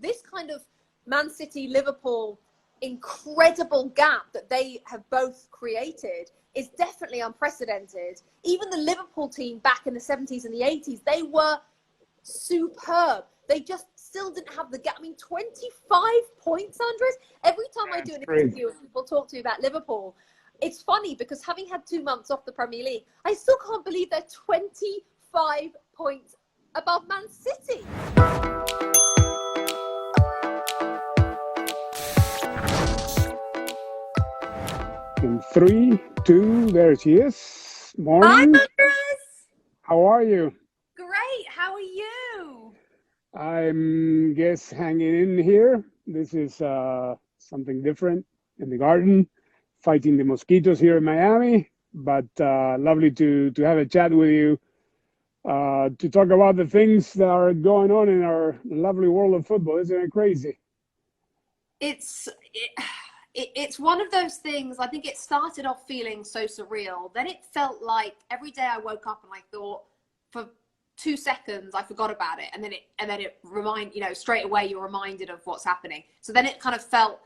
this kind of Man City, Liverpool, incredible gap that they have both created is definitely unprecedented. Even the Liverpool team back in the 70s and the 80s, they were superb. They just still didn't have the gap. I mean, 25 points, Andres. Every time I do an interview and people talk to me about Liverpool, it's funny because having had 2 months off the Premier League, I still can't believe they're 25 points above Man City. In 3, 2, there she is. Morning. Hi, Andres. How are you? Great. How are you? I'm hanging in here. This is something different in the garden, fighting the mosquitoes here in Miami. But lovely to have a chat with you to talk about the things that are going on in our lovely world of football. Isn't it crazy? It's one of those things. I think it started off feeling so surreal. Then it felt like every day I woke up and I thought for 2 seconds I forgot about it, and then it straight away you're reminded of what's happening. So then it kind of felt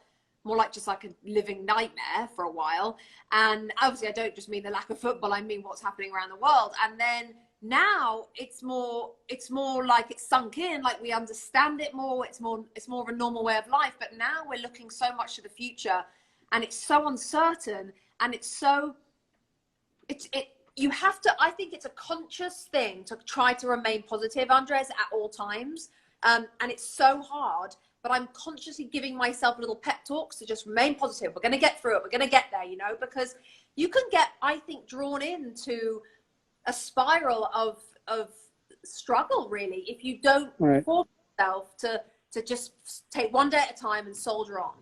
more like just like a living nightmare for a while. And obviously I don't just mean the lack of football, I mean what's happening around the world. And then now it's more like it's sunk in, like we understand it more. It's more of a normal way of life. But now we're looking so much to the future, and it's so uncertain, and you have to, I think it's a conscious thing to try to remain positive, Andres, at all times. And it's so hard, but I'm consciously giving myself little pep talks to just remain positive. We're going to get through it. We're going to get there, because you can get, I think, drawn into a spiral of struggle, really, if you don't force yourself to just take one day at a time and soldier on.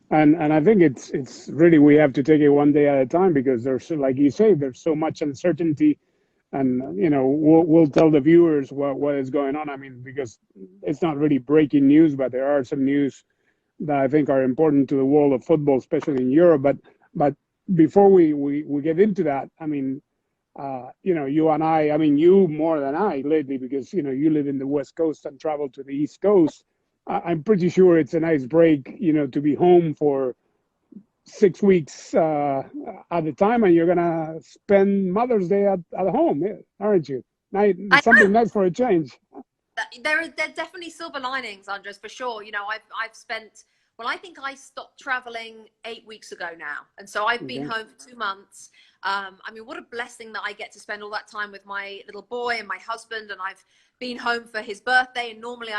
And I think it's really, we have to take it one day at a time, because there's, like you say, there's so much uncertainty, and we'll tell the viewers what is going on. I mean, because it's not really breaking news, but there are some news that I think are important to the world of football, especially in Europe. But before we get into that, I mean, you and I mean, you more than I lately, because you live in the West Coast and travel to the East Coast. I'm pretty sure it's a nice break, to be home for 6 weeks at a time, and you're gonna spend Mother's Day at home, aren't you? Something nice for a change. There are definitely silver linings, Andres, for sure. I've spent, well, I think I stopped traveling 8 weeks ago now, and so I've been home for 2 months. I mean, what a blessing that I get to spend all that time with my little boy and my husband. And I've been home for his birthday, and normally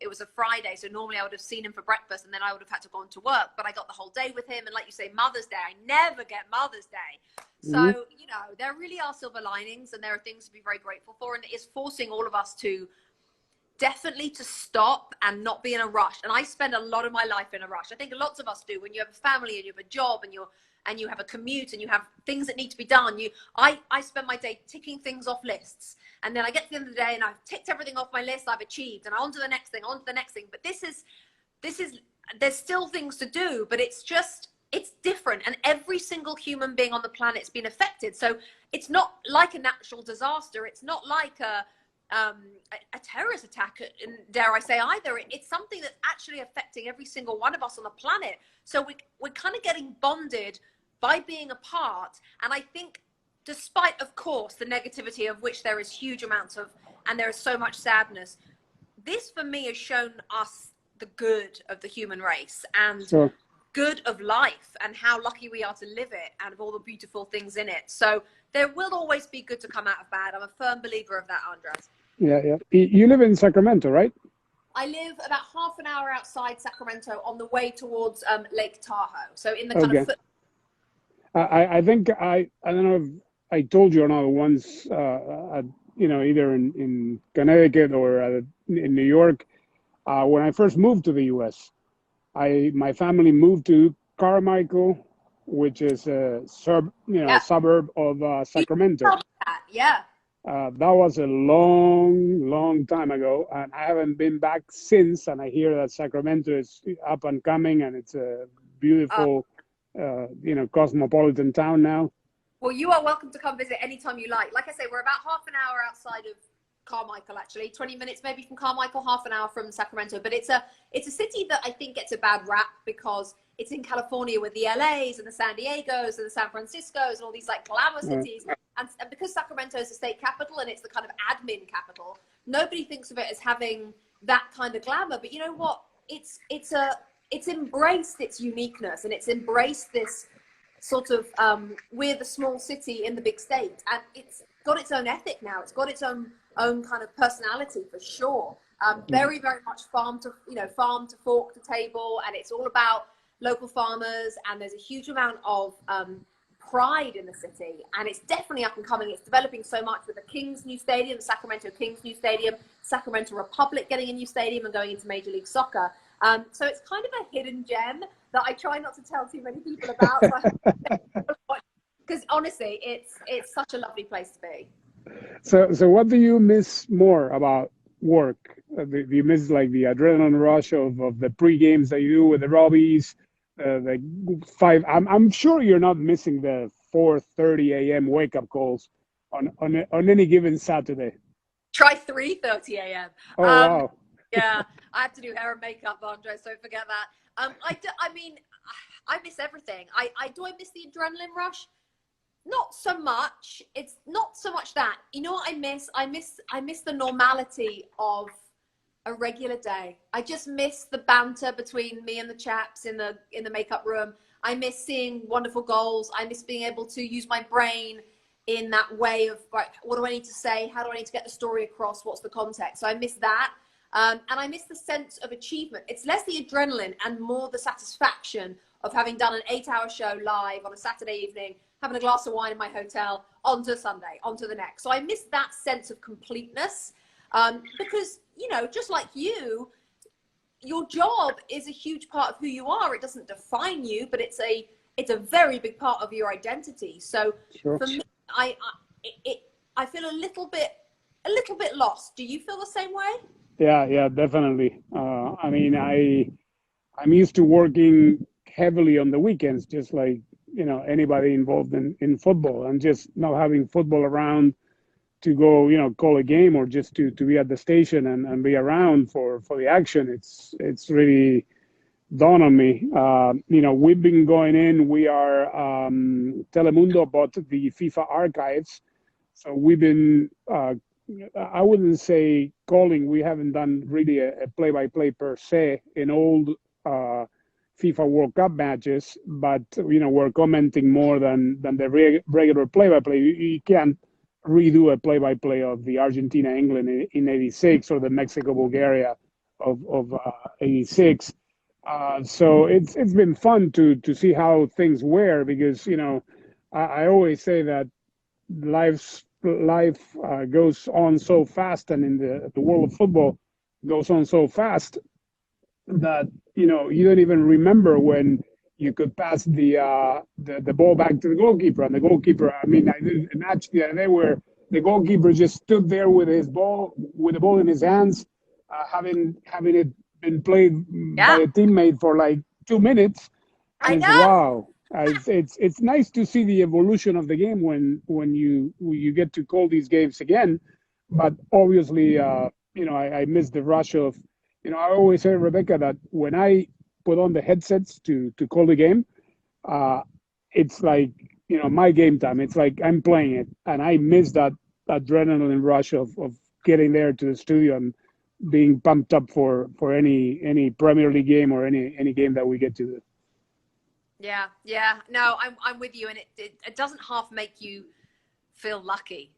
it was a Friday, so normally I would have seen him for breakfast, and then I would have had to go on to work, but I got the whole day with him. And like you say, Mother's Day, I never get Mother's Day. So, there really are silver linings, and there are things to be very grateful for, and it is forcing all of us to definitely to stop and not be in a rush. And I spend a lot of my life in a rush. I think lots of us do. When you have a family and you have a job and you have a commute and you have things that need to be done, I spend my day ticking things off lists, and then I get to the end of the day and I've ticked everything off my list I've achieved, and on to the next thing, but this is there's still things to do, but it's different, and every single human being on the planet's been affected. So it's not like a natural disaster, it's not like a terrorist attack, dare I say, either. It's something that's actually affecting every single one of us on the planet. So we're kind of getting bonded by being apart. And I think, despite, of course, the negativity of which there is huge amounts of, and there is so much sadness, this for me has shown us the good of the human race, and good of life, and how lucky we are to live it, and of all the beautiful things in it. So there will always be good to come out of bad. I'm a firm believer of that, Andres. Yeah. You live in Sacramento, right? I live about half an hour outside Sacramento on the way towards Lake Tahoe. So in the kind of foot. I think I don't know if I told you or not once, either in Connecticut or in New York, when I first moved to the U.S., my family moved to Carmichael, which is a suburb of Sacramento. Yeah. That was a long time ago, and I haven't been back since. And I hear that Sacramento is up and coming, and it's a beautiful, cosmopolitan town now. Well, you are welcome to come visit anytime you like. Like I say, we're about half an hour outside of Carmichael, actually 20 minutes maybe from Carmichael, half an hour from Sacramento. But it's it's a city that I think gets a bad rap because it's in California with the LAs and the San Diegos and the San Franciscos and all these like glamour cities. And because Sacramento is the state capital and it's the kind of admin capital, nobody thinks of it as having that kind of glamour. But you know what? It's embraced its uniqueness, and it's embraced this sort of we're the small city in the big state, and it's got its own ethic now. It's got its own kind of personality for sure. Very much farm to fork to table, and it's all about local farmers, and there's a huge amount of pride in the city, and it's definitely up and coming. It's developing so much with the Kings new stadium, the Sacramento Kings new stadium, Sacramento Republic getting a new stadium and going into Major League Soccer. So it's kind of a hidden gem that I try not to tell too many people about, because honestly, it's such a lovely place to be. So what do you miss more about work? Do you miss like the adrenaline rush of the pre-games that you do with the Robbies? The 5. I'm sure you're not missing the 4:30 a.m. wake-up calls on any given Saturday. Try 3:30 a.m. Oh wow! Yeah, I have to do hair and makeup, Andre. So forget that. I mean, I miss everything. I miss the adrenaline rush. Not so much. It's not so much that. You know what I miss? I miss the normality of a regular day. I just miss the banter between me and the chaps in the makeup room. I miss seeing wonderful goals. I miss being able to use my brain in that way of, right, what do I need to say? How do I need to get the story across? What's the context? So I miss that. And I miss the sense of achievement. It's less the adrenaline and more the satisfaction of having done an 8-hour show live on a Saturday evening, having a glass of wine in my hotel, on to Sunday, on to the next. So I miss that sense of completeness, because, you know, just like you, your job is a huge part of who you are. It doesn't define you, but it's a very big part of your identity. So Sure. For me, I feel a little bit lost. Do you feel the same way? Yeah, definitely. I mean, I'm used to working heavily on the weekends, just like, you know, anybody involved in football, and just not having football around to go, you know, call a game, or just to be at the station and be around for the action. It's really dawned on me. You know, we've been going in. We are Telemundo bought the FIFA archives, so we've been. I wouldn't say calling. We haven't done really a play-by-play per se in old FIFA World Cup matches, but you know, we're commenting more than the regular play-by-play. You can't redo a play-by-play of the Argentina-England in '86 or the Mexico-Bulgaria of '86. So it's been fun to see how things were, because you know, I always say that life goes on so fast, and in the world of football goes on so fast that, you know, you don't even remember when you could pass the ball back to the goalkeeper, and the goalkeeper. I mean, I did a match the other day where the goalkeeper just stood there with the ball in his hands, having it been played by a teammate for like 2 minutes. And I know. Wow. It's nice to see the evolution of the game when you get to call these games again, but obviously, you know, I miss the rush of, you know, I always say, Rebecca, that when I put on the headsets to call the game, it's like, you know, my game time. It's like I'm playing it, and I miss that adrenaline rush of getting there to the studio and being pumped up for any Premier League game or any game that we get to do. Yeah. No, I'm with you, and it doesn't half make you feel lucky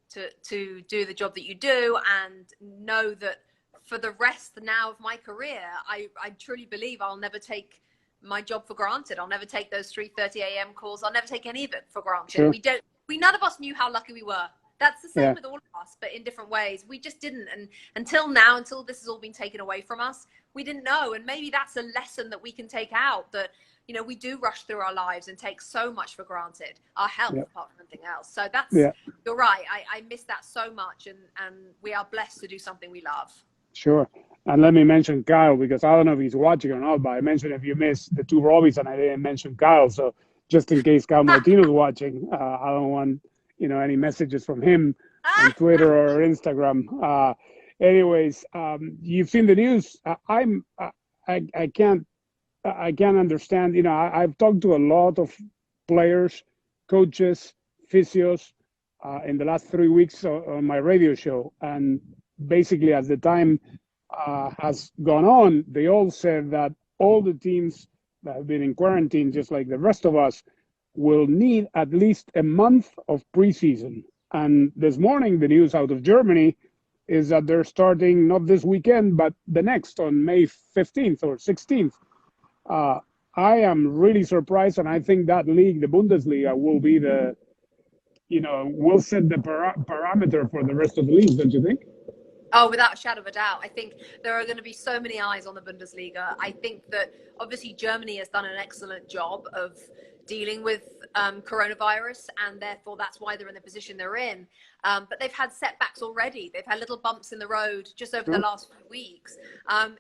to do the job that you do, and know that for the rest now of my career, I truly believe I'll never take my job for granted. I'll never take those 3:30 a.m. calls. I'll never take any of it for granted. Sure. None of us knew how lucky we were. That's the same with all of us, but in different ways. We just didn't. And until this has all been taken away from us, we didn't know. And maybe that's a lesson that we can take out, that, you know, we do rush through our lives and take so much for granted, our health, apart from anything else. So that's, you're right. I miss that so much. And we are blessed to do something we love. Sure. And let me mention Kyle, because I don't know if he's watching or not, but I mentioned if you missed the two Robbies, and I didn't mention Kyle. So just in case Kyle Martino's watching, I don't want, you know, any messages from him on Twitter or Instagram. Anyways, you've seen the news. I can't understand. I've talked to a lot of players, coaches, physios in the last 3 weeks on my radio show, and basically as the time has gone on, they all said that all the teams that have been in quarantine, just like the rest of us, will need at least a month of preseason. And this morning, the news out of Germany is that they're starting not this weekend, but the next on May 15th or 16th. I am really surprised, and I think that league, the Bundesliga, will be will set the parameter for the rest of the leagues, don't you think? Oh, without a shadow of a doubt. I think there are going to be so many eyes on the Bundesliga. I think that obviously Germany has done an excellent job of dealing with coronavirus, and therefore that's why they're in the position they're in. But they've had setbacks already. They've had little bumps in the road just over the last few weeks.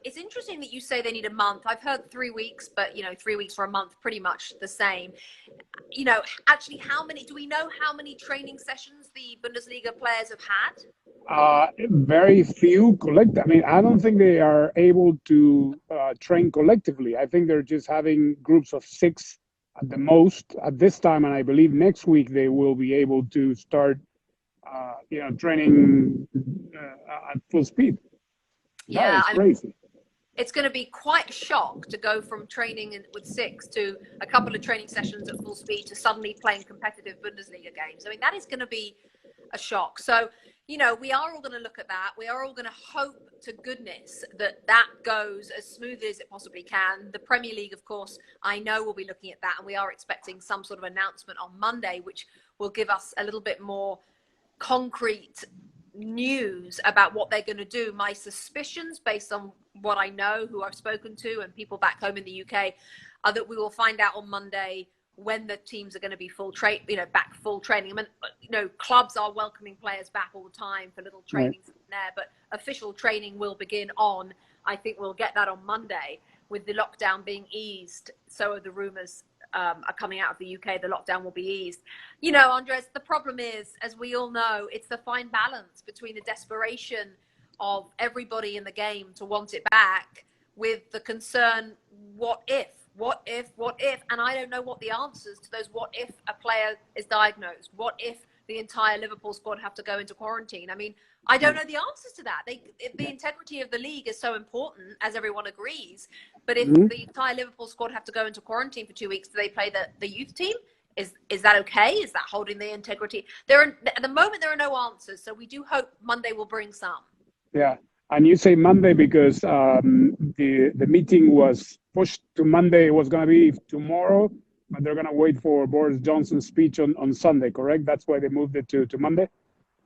It's interesting that you say they need a month. I've heard 3 weeks, but 3 weeks for a month, pretty much the same. Actually, do we know how many training sessions the Bundesliga players have had? Very few collect. I mean, I don't think they are able to train collectively. I think they're just having groups of 6 at the most at this time, and I believe next week they will be able to start, training at full speed. Yeah, that is crazy. It's going to be quite a shock to go from training with 6 to a couple of training sessions at full speed to suddenly playing competitive Bundesliga games. I mean, that is going to be a shock. So, we are all going to look at that. We are all going to hope to goodness that goes as smoothly as it possibly can. The Premier League, of course, I know will be looking at that, and we are expecting some sort of announcement on Monday, which will give us a little bit more concrete news about what they're going to do. My suspicions, based on what I know, who I've spoken to, and people back home in the UK, are that we will find out on Monday when the teams are going to be back full training. I mean, clubs are welcoming players back all the time for little trainings there, but official training will begin I think we'll get that on Monday, with the lockdown being eased. So are the rumours are coming out of the UK, the lockdown will be eased. Andres, the problem is, as we all know, it's the fine balance between the desperation of everybody in the game to want it back with the concern, what if? And I don't know what the answers to those what if a player is diagnosed. What if the entire Liverpool squad have to go into quarantine? I mean, I don't know the answers to that. The integrity of the league is so important, as everyone agrees. But if the entire Liverpool squad have to go into quarantine for 2 weeks, do they play the youth team? Is that okay? Is that holding the integrity? At the moment, there are no answers. So we do hope Monday will bring some. Yeah. And you say Monday because the meeting was pushed to Monday. It was going to be tomorrow, but they're going to wait for Boris Johnson's speech on Sunday, correct? That's why they moved it to Monday?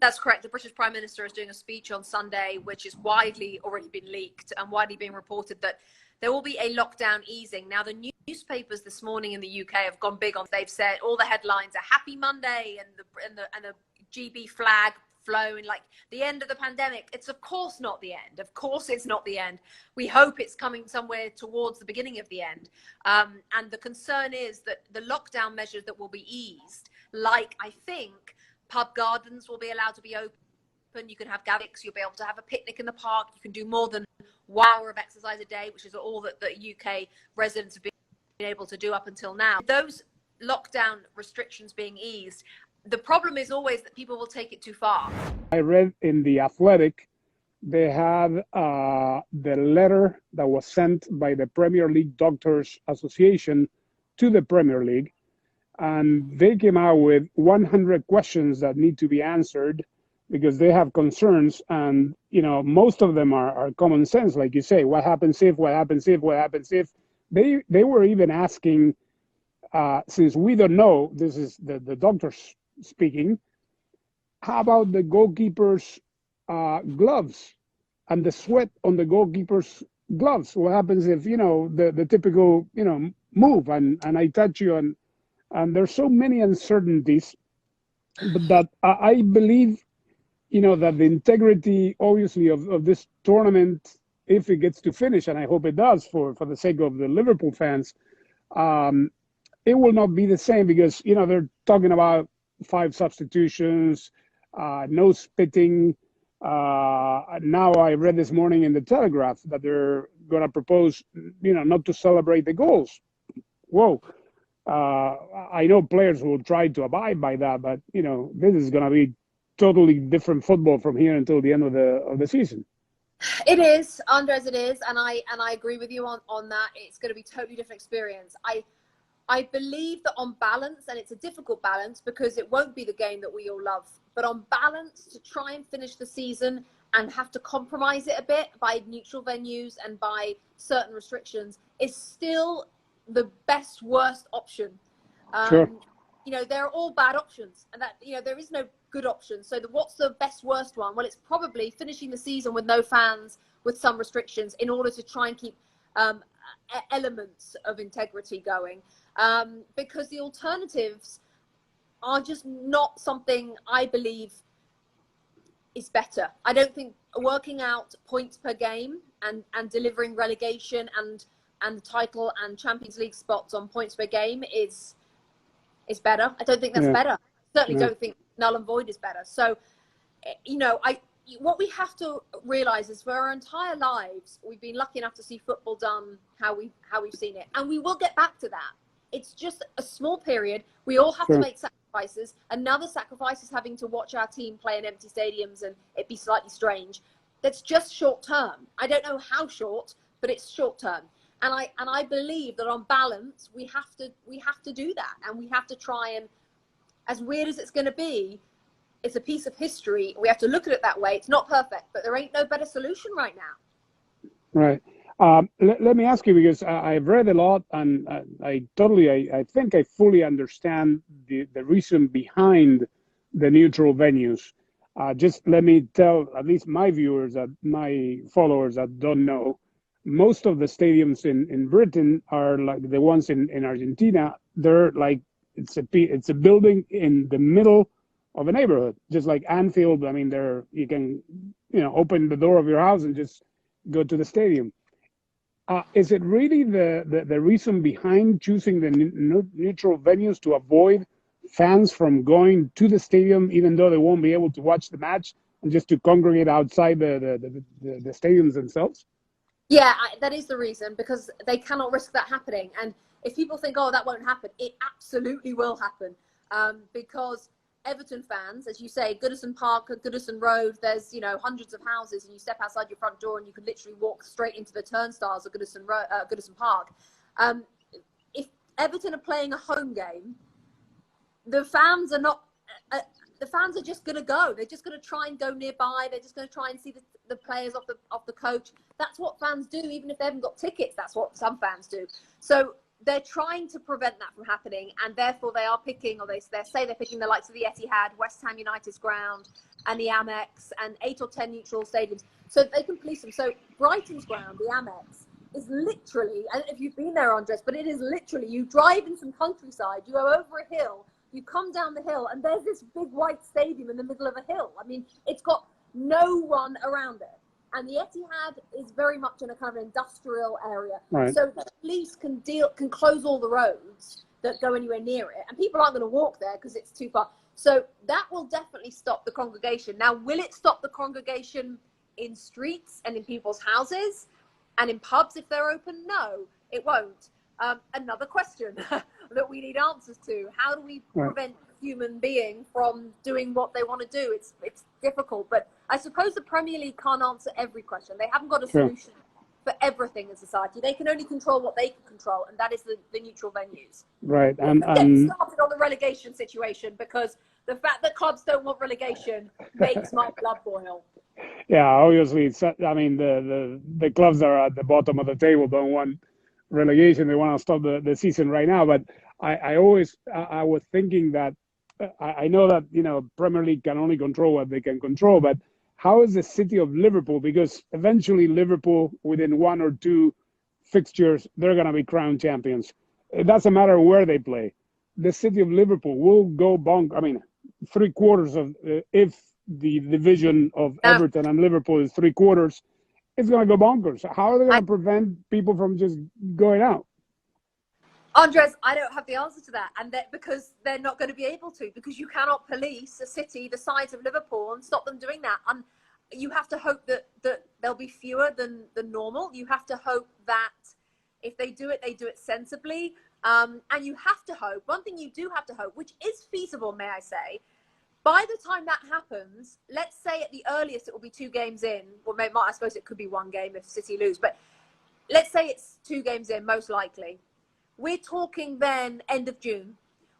That's correct. The British Prime Minister is doing a speech on Sunday, which is widely already been leaked and widely being reported that there will be a lockdown easing. Now, the newspapers this morning in the UK have gone big on. They've said all the headlines are Happy Monday and the GB flag flown, like the end of the pandemic. It's of course not the end. Of course it's not the end. We hope it's coming somewhere towards the beginning of the end. And the concern is that the lockdown measures that will be eased, like I think pub gardens will be allowed to be open. You can have gatherings. You'll be able to have a picnic in the park. You can do more than 1 hour of exercise a day, which is all that the UK residents have been able to do up until now. Those lockdown restrictions being eased, the problem is always that people will take it too far. I read in The Athletic, they had the letter that was sent by the Premier League Doctors Association to the Premier League, and they came out with 100 questions that need to be answered because they have concerns, and most of them are common sense, like you say. What happens if? What happens if? What happens if? They were even asking, since we don't know, this is the doctors speaking, how about the goalkeepers' gloves and the sweat on the goalkeepers' gloves? What happens if the typical move and I touch you, and there's so many uncertainties, but that I believe that the integrity, obviously, of this tournament, if it gets to finish, and I hope it does for the sake of the Liverpool fans, it will not be the same because they're talking about 5 substitutions, no spitting, Now I read this morning in the Telegraph that they're going to propose, not to celebrate the goals. Whoa. I know players will try to abide by that, but this is going to be totally different football from here until the end of the season. It is, Andres, it is, and I agree with you on that. It's going to be a totally different experience. I believe that on balance, and it's a difficult balance because it won't be the game that we all love, but on balance, to try and finish the season and have to compromise it a bit by neutral venues and by certain restrictions is still the best worst option. Sure. There are all bad options, and that there is no good option. So what's the best worst one? Well, it's probably finishing the season with no fans, with some restrictions, in order to try and keep elements of integrity going, because the alternatives are just not something I believe is better. I don't think working out points per game and delivering relegation and title and Champions League spots on points per game is better. I don't think that's better. I certainly don't think null and void is better. So, what we have to realize is for our entire lives, we've been lucky enough to see football done how we've seen it. And we will get back to that. It's just a small period. We all have to make sacrifices. Another sacrifice is having to watch our team play in empty stadiums, and it'd be slightly strange. That's just short term. I don't know how short, but it's short term. And I believe that on balance, we have to do that, and we have to try and, as weird as it's going to be, it's a piece of history. We have to look at it that way. It's not perfect, but there ain't no better solution right now. Right. Let me ask you, because I've read a lot, and I think I fully understand the reason behind the neutral venues. Just let me tell at least my viewers, my followers that don't know, most of the stadiums in Britain are like the ones in Argentina. They're like, it's a building in the middle of a neighborhood, just like Anfield. I mean, you can open the door of your house and just go to the stadium. Is it really the reason behind choosing the neutral venues to avoid fans from going to the stadium, even though they won't be able to watch the match, and just to congregate outside the stadiums themselves? Yeah, that is the reason, because they cannot risk that happening. And if people think, oh, that won't happen, it absolutely will happen. Because Everton fans, as you say, Goodison Park, Goodison Road, there's hundreds of houses, and you step outside your front door and you could literally walk straight into the turnstiles of Goodison Park. If Everton are playing a home game, the fans are not. The fans are just going to go. They're just going to try and go nearby. They're just going to try and see the players off the coach. That's what fans do, even if they haven't got tickets. That's what some fans do. So they're trying to prevent that from happening, and therefore they are picking, or they say they're picking the likes of the Etihad, West Ham United's ground, and the Amex, and 8 or 10 neutral stadiums, so they can police them. So Brighton's ground, the Amex, is literally, I don't know if you've been there, Andres, but it is literally, you drive in some countryside, you go over a hill, you come down the hill, and there's this big white stadium in the middle of a hill. I mean, it's got no one around it. And the Etihad is very much in a kind of industrial area. Right. So the police can close all the roads that go anywhere near it. And people aren't going to walk there because it's too far. So that will definitely stop the congregation. Now, will it stop the congregation in streets and in people's houses and in pubs if they're open? No, it won't. Another question that we need answers to. How do we prevent human being from doing what they want to do? It's difficult, but I suppose the Premier League can't answer every question. They haven't got a solution for everything in society. They can only control what they can control, and that is the neutral venues. Right. And get started on the relegation situation, because the fact that clubs don't want relegation makes my blood boil. Yeah, obviously, I mean, the clubs that are at the bottom of the table don't want relegation. They want to stop the season right now. But I was thinking that I know that Premier League can only control what they can control, but how is the city of Liverpool? Because eventually Liverpool, within 1 or 2 fixtures, they're going to be crowned champions. It doesn't matter where they play. The city of Liverpool will go bonk. I mean, 3/4 of if the division of Everton and Liverpool is 3/4, it's going to go bonkers. How are they going to prevent people from just going out? Andres, I don't have the answer to that, and because they're not going to be able to, because you cannot police a city the size of Liverpool and stop them doing that. you have to hope that there'll be fewer than normal. You have to hope that if they do it sensibly. And you have to hope, one thing you do have to hope, which is feasible, may I say, by the time that happens, let's say at the earliest it will be 2 games in, or maybe, I suppose it could be 1 game if City lose, but let's say it's 2 games in, most likely. We're talking then end of June.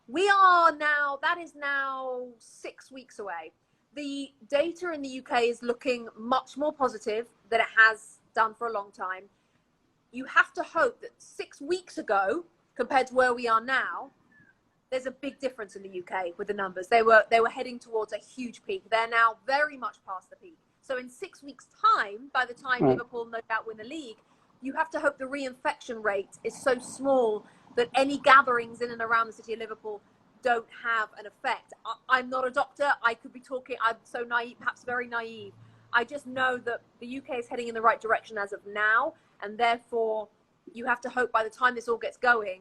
That is now 6 weeks away. The data in the UK is looking much more positive than it has done for a long time. You have to hope that 6 weeks ago, compared to where we are now, there's a big difference in the UK with the numbers. They were heading towards a huge peak. They're now very much past the peak. So in 6 weeks' time, by the time Liverpool no doubt win the league, you have to hope the reinfection rate is so small that any gatherings in and around the city of Liverpool don't have an effect. I'm not a doctor. I could be talking, I'm so naive, perhaps very naive. I just know that the UK is heading in the right direction as of now, and therefore you have to hope by the time this all gets going,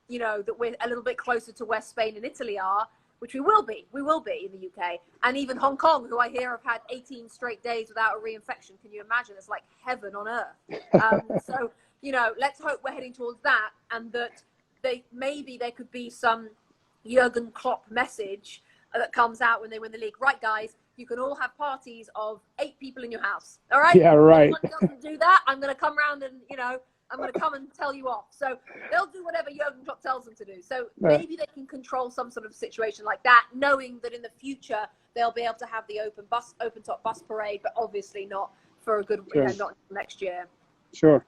you know, that we're a little bit closer to where Spain and Italy are, which we will be in the UK. And even Hong Kong, who I hear have had 18 straight days without a reinfection. Can you imagine? It's like heaven on earth. So, you know, let's hope we're heading towards that, and that maybe there could be some Jurgen Klopp message that comes out when they win the league. Right, guys, you can all have parties of 8 people in your house. All right? Yeah, right. If anyone doesn't do that, I'm going to come around and, you know, I'm going to come and tell you off. So they'll do whatever Jurgen Klopp tells them to do. So maybe they can control some sort of situation like that, knowing that in the future they'll be able to have the open top bus parade, but obviously not for a good, you know, not next year. Sure.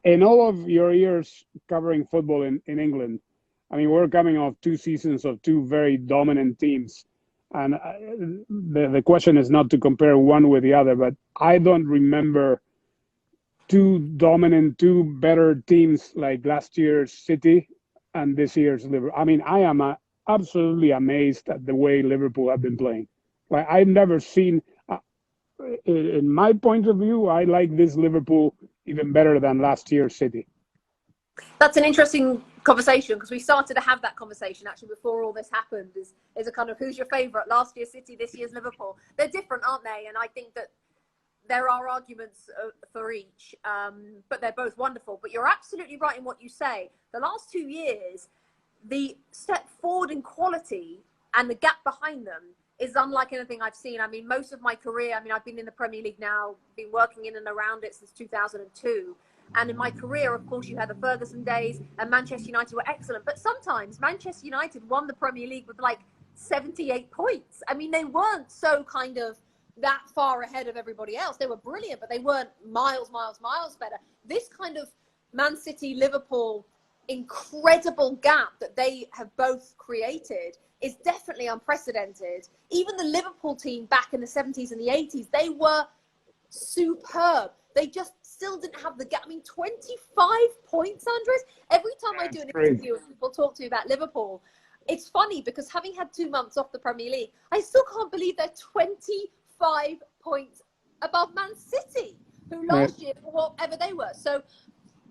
In all of your years covering football in England, I mean, we're coming off 2 seasons of 2 very dominant teams. And the question is not to compare one with the other, but I don't remember 2 dominant, 2 better teams like last year's City and this year's Liverpool. I mean, I am absolutely amazed at the way Liverpool have been playing. Like, I've never seen, in my point of view, I like this Liverpool even better than last year's City. That's an interesting conversation, because we started to have that conversation actually before all this happened. Is a kind of, who's your favourite? Last year's City, this year's Liverpool. They're different, aren't they? And I think that there are arguments for each, but they're both wonderful. But you're absolutely right in what you say. The last 2 years, the step forward in quality and the gap behind them is unlike anything I've seen. I mean, most of my career, I mean, I've been in the Premier League now, been working in and around it since 2002. And in my career, of course, you had the Ferguson days, and Manchester United were excellent. But sometimes Manchester United won the Premier League with like 78 points. I mean, they weren't so kind of that far ahead of everybody else. They were brilliant, but they weren't miles better. This kind of Man City, Liverpool, incredible gap that they have both created is definitely unprecedented. Even the Liverpool team back in the 70s and the 80s, they were superb. They just still didn't have the gap. I mean, 25 points, Andres. Every time I do an interview and people talk to me about Liverpool, it's funny because having had 2 months off the Premier League, I still can't believe they're 25 points above Man City, who last year, whatever they were. So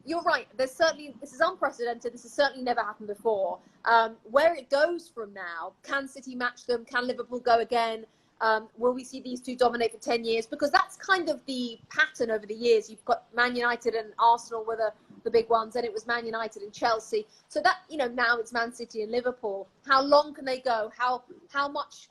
you're right. This is unprecedented. This has certainly never happened before. Where it goes from now, can City match them? Can Liverpool go again? Will we see these 2 dominate for 10 years? Because that's kind of the pattern over the years. You've got Man United and Arsenal were the big ones, and it was Man United and Chelsea. So that, you know, now it's Man City and Liverpool. How long can they go? How much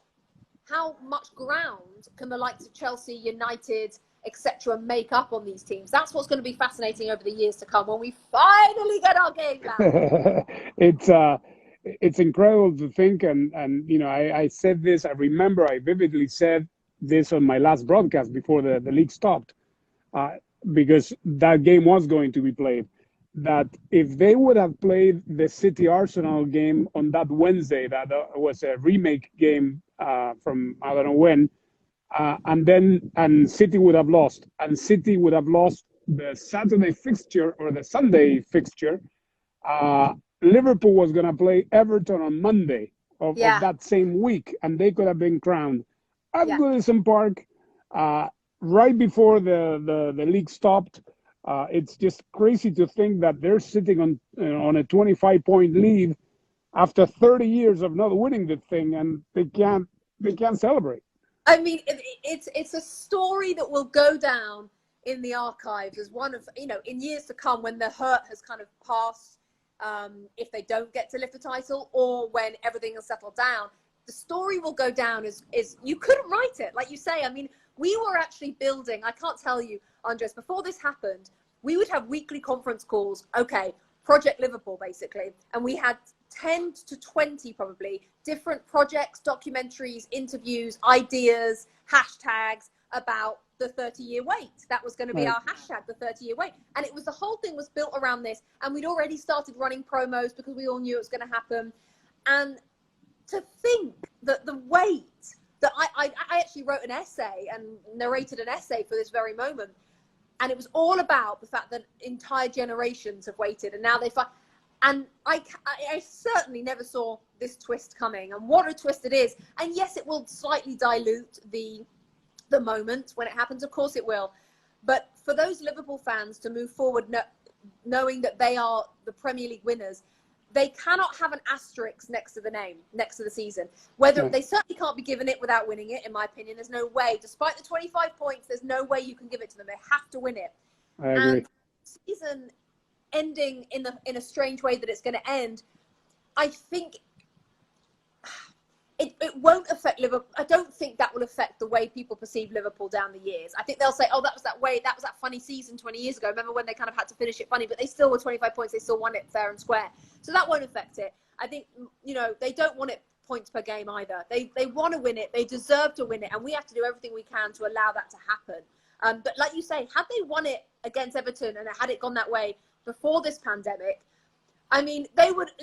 ground can the likes of Chelsea, United, etc. make up on these teams? That's what's going to be fascinating over the years to come when we finally get our game back. It's incredible to think, and you know, I said this, I remember I vividly said this on my last broadcast before the league stopped, because that game was going to be played, that if they would have played the City Arsenal game on that Wednesday, that was a remake game from I don't know when, and City would have lost, and City would have lost the Saturday fixture or the Sunday fixture, Liverpool was going to play Everton on Monday of that same week, and they could have been crowned at Goodison Park right before the league stopped. It's just crazy to think that they're sitting on a 25-point lead after 30 years of not winning the thing, and they can't celebrate. I mean, it's a story that will go down in the archives as one of, in years to come when the hurt has kind of passed, if they don't get to lift the title or when everything has settled down. The story will go down as you couldn't write it. Like you say, I mean, we were actually building, I can't tell you, Andres, before this happened, we would have weekly conference calls, okay, Project Liverpool, basically. And we had 10 to 20 probably different projects, documentaries, interviews, ideas, hashtags about the 30-year wait. That was going to be our hashtag, the 30-year wait. And it was, the whole thing was built around this. And we'd already started running promos because we all knew it was going to happen. And to think that the wait, that I actually wrote an essay and narrated an essay for this very moment. And it was all about the fact that entire generations have waited, and now they find. And I certainly never saw this twist coming, and what a twist it is. And yes, it will slightly dilute the moment when it happens. Of course it will. But for those Liverpool fans to move forward, knowing that they are the Premier League winners, they cannot have an asterisk next to the name, next to the season. They certainly can't be given it without winning it, in my opinion. There's no way. Despite the 25 points, there's no way you can give it to them. They have to win it. I agree. And season ending in a strange way that it's going to end, I think it won't affect Liverpool. I don't think that will affect the way people perceive Liverpool down the years. I think they'll say, oh, that was that funny season 20 years ago. Remember when they kind of had to finish it funny, but they still were 25 points. They still won it fair and square. So that won't affect it. I think, they don't want it points per game either. They want to win it. They deserve to win it. And we have to do everything we can to allow that to happen. But like you say, had they won it against Everton and had it gone that way before this pandemic, I mean,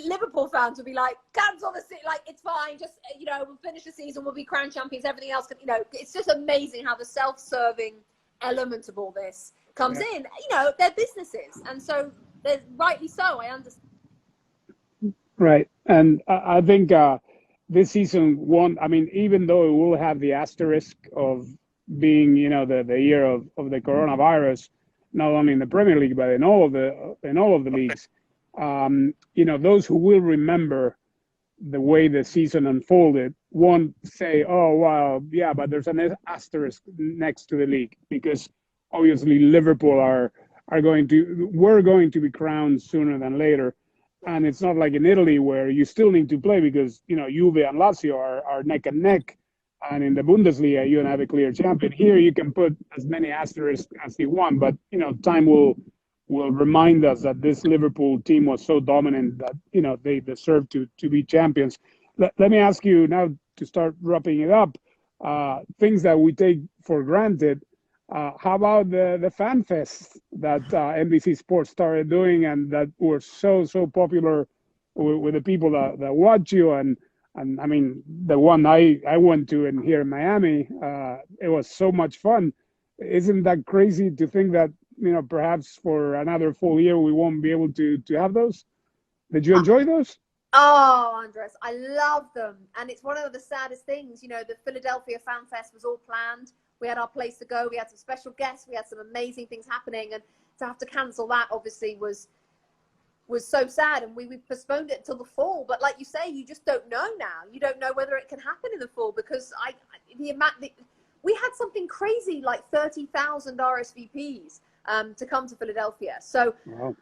Liverpool fans would be like, cancel the season, like, it's fine, just, we'll finish the season, we'll be crowned champions, everything else, it's just amazing how the self-serving element of all this comes in. They're businesses, and so they're rightly so, I understand. Right, and I think this season won't, I mean, even though it will have the asterisk of being, the year of the coronavirus, not only in the Premier League, but in all of the leagues, those who will remember the way the season unfolded won't say, oh, well, yeah, but there's an asterisk next to the league, because obviously Liverpool we're going to be crowned sooner than later. And it's not like in Italy where you still need to play because, Juve and Lazio are neck and neck. And in the Bundesliga, you don't have a clear champion. Here, you can put as many asterisks as you want, but, time will remind us that this Liverpool team was so dominant that, they deserve to be champions. Let me ask you now, to start wrapping it up, things that we take for granted. How about the fan fest that NBC Sports started doing and that were so popular with the people that watch you? And I mean, the one I went to here in Miami, it was so much fun. Isn't that crazy to think that, perhaps for another full year, we won't be able to have those? Did you enjoy those? Oh, Andres, I love them. And it's one of the saddest things, the Philadelphia Fan Fest was all planned. We had our place to go. We had some special guests. We had some amazing things happening. And to have to cancel that, obviously, was so sad. And we postponed it until the fall. But like you say, you just don't know now. You don't know whether it can happen in the fall because we had something crazy like 30,000 RSVPs to come to Philadelphia. So, wow.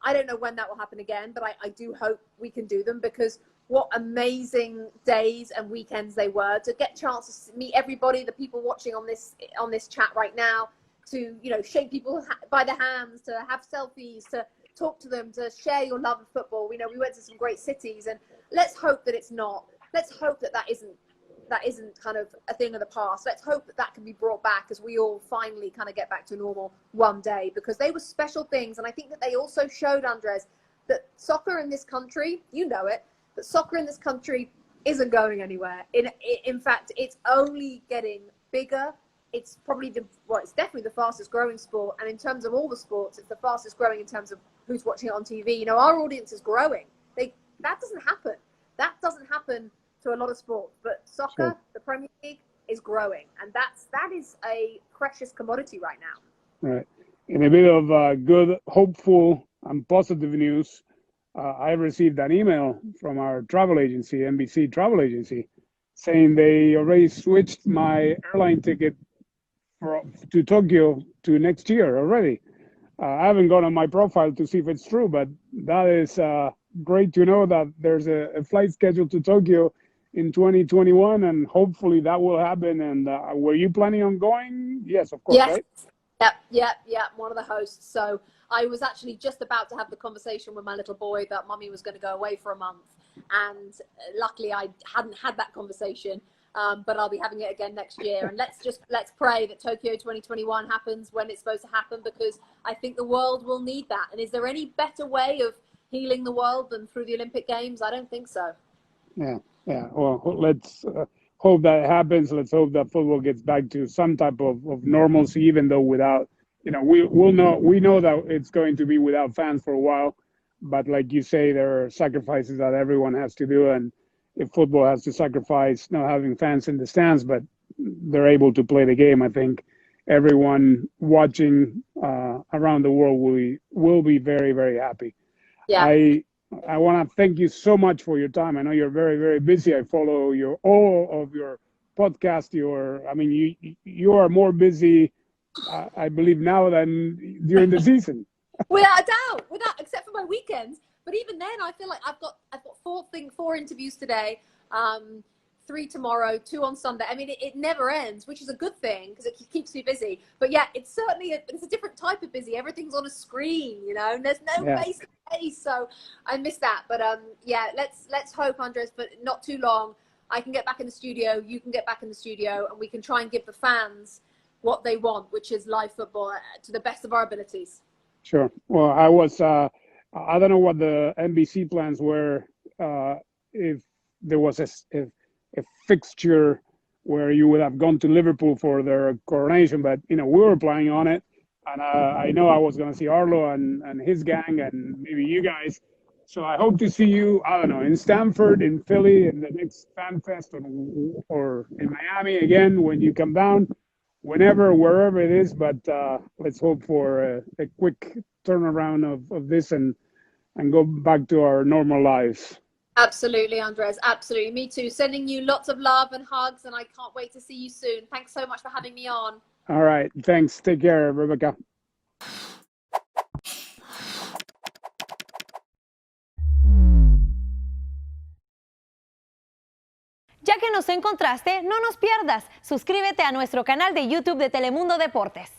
I don't know when that will happen again, but I do hope we can do them because what amazing days and weekends they were, to get a chance to meet everybody, the people watching on this chat right now, to shake people by the hands, to have selfies, to talk to them, to share your love of football. We went to some great cities, and let's hope that it's not. Let's hope that isn't kind of a thing of the past. Let's hope that can be brought back as we all finally kind of get back to normal one day, because they were special things. And I think that they also showed, Andres, that soccer in this country, that soccer in this country isn't going anywhere. In fact, it's only getting bigger. It's probably it's definitely the fastest growing sport. And in terms of all the sports, it's the fastest growing in terms of who's watching it on TV. Our audience is growing. That doesn't happen. That doesn't happen to a lot of sports. But soccer, sure, the Premier League, is growing. And that is a precious commodity right now. Right. In a bit of good, hopeful, and positive news, I received an email from our travel agency, NBC Travel Agency, saying they already switched my airline ticket to Tokyo to next year already. I haven't gone on my profile to see if it's true, but that is great to know that there's a flight scheduled to Tokyo in 2021, and hopefully that will happen. And were you planning on going? Yes, of course, Yes. right? Yep. One of the hosts. So I was actually just about to have the conversation with my little boy that Mummy was going to go away for a month. And luckily I hadn't had that conversation. But I'll be having it again next year. And let's pray that Tokyo 2021 happens when it's supposed to happen, because I think the world will need that. And is there any better way of healing the world than through the Olympic Games? I don't think so. Yeah. Well, let's hope that happens. Let's hope that football gets back to some type of normalcy, even though without, we know that it's going to be without fans for a while. But like you say, there are sacrifices that everyone has to do. And if football has to sacrifice not having fans in the stands, but they're able to play the game, I think everyone watching around the world will be very, very happy. Yeah. I want to thank you so much for your time. I know you're very, very busy. I follow all of your podcast. You are more busy, I believe, now than during the season. Without a doubt, except for my weekends. But even then, I feel like I've got four interviews today, 3 tomorrow, 2 on Sunday. I mean, it never ends, which is a good thing because it keeps me busy. But yeah, it's certainly it's a different type of busy. Everything's on a screen, and there's no face to face. So I miss that. But yeah, let's hope, Andres, but not too long. I can get back in the studio. You can get back in the studio, and we can try and give the fans what they want, which is live football to the best of our abilities. Sure. Well, I don't know what the NBC plans were, if there was a fixture where you would have gone to Liverpool for their coronation, but we were planning on it, and I know I was going to see Arlo and his gang and maybe you guys. So I hope to see you, I don't know, in Stamford, in Philly, in the next Fan Fest, or in Miami again when you come down. Whenever, wherever it is, but let's hope for a quick turnaround of this and go back to our normal lives. Absolutely, Andres. Absolutely. Me too. Sending you lots of love and hugs, and I can't wait to see you soon. Thanks so much for having me on. All right. Thanks. Take care, Rebecca. Ya que nos encontraste, no nos pierdas. Suscríbete a nuestro canal de YouTube de Telemundo Deportes.